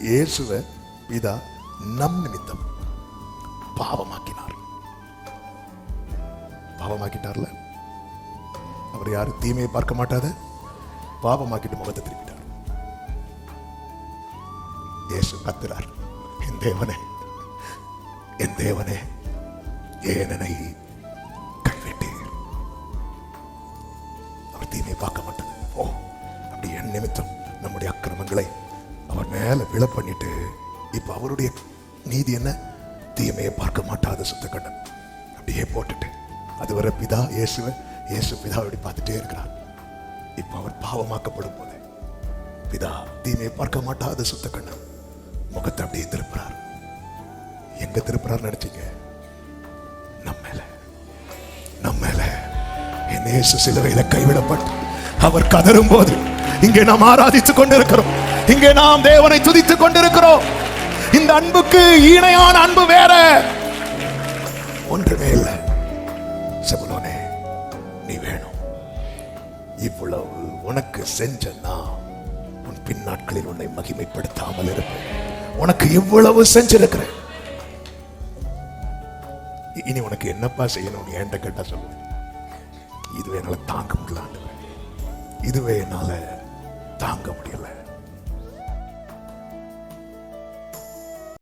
இயேசுவை பிதா நம் நிமித்தம் பாவமாக்கினார். பாவமாக்கிட்டார்ல, அவர் யாரு தீமையை பார்க்க மாட்டாத பாவமாக்கிட்டு முகத்தை திருப்பிட்டார். இயேசு கத்துறார், என் தேவனே, என் தேவனே, ஏன் என்னை கைவிட்டீர்? அவர் தீமையை பார்க்க மாட்டார். ஓ, அப்படி என் நிமித்தம் நம்முடைய அக்கிரமங்களை அவர் மேல விழ பண்ணிட்டு, இப்ப அவருடைய நீதி என்ன? தீமையை பார்க்க மாட்டாத சுத்த கண்ணன் அப்படியே போட்டுட்டு, அதுவரை பிதா இயேசு பிதாவை பார்த்துட்டே இருக்கிறார். இப்ப அவர் பாவமாக்கப்படும் போது பிதா தீமையை பார்க்க மாட்டாத சுத்த கண்ணன் முகத்தை அப்படியே திருப்புறார். எங்க திருப்புறார் நினைச்சீங்க? நம்ம மேல என் இயேசு சிலுவையில கைவிடப்பட்டு அவர் கதறும் போது இங்கே நாம் ஆராதித்துக் கொண்டிருக்கிறோம். இங்கே நாம் தேவனை துதித்துக் கொண்டிருக்கிறோம். இந்த அன்புக்கு இணையான அன்பு வேற ஒன்றுமே இல்லை. செபுலோனே, நீ வேணும். இவ்வளவு உனக்கு செஞ்ச நான் உன் பின் நாட்களில் உன்னை மகிமைப்படுத்தாமல் இருப்பேன். உனக்கு இவ்வளவு செஞ்சிருக்கிறேன், இனி உனக்கு என்னப்பா செய்யணும் என்கிட்ட கேட்டா சொல்லுவேன். இதுவே என்னால தாங்க முடியல, இதுவே என்னால தாங்க முடியல.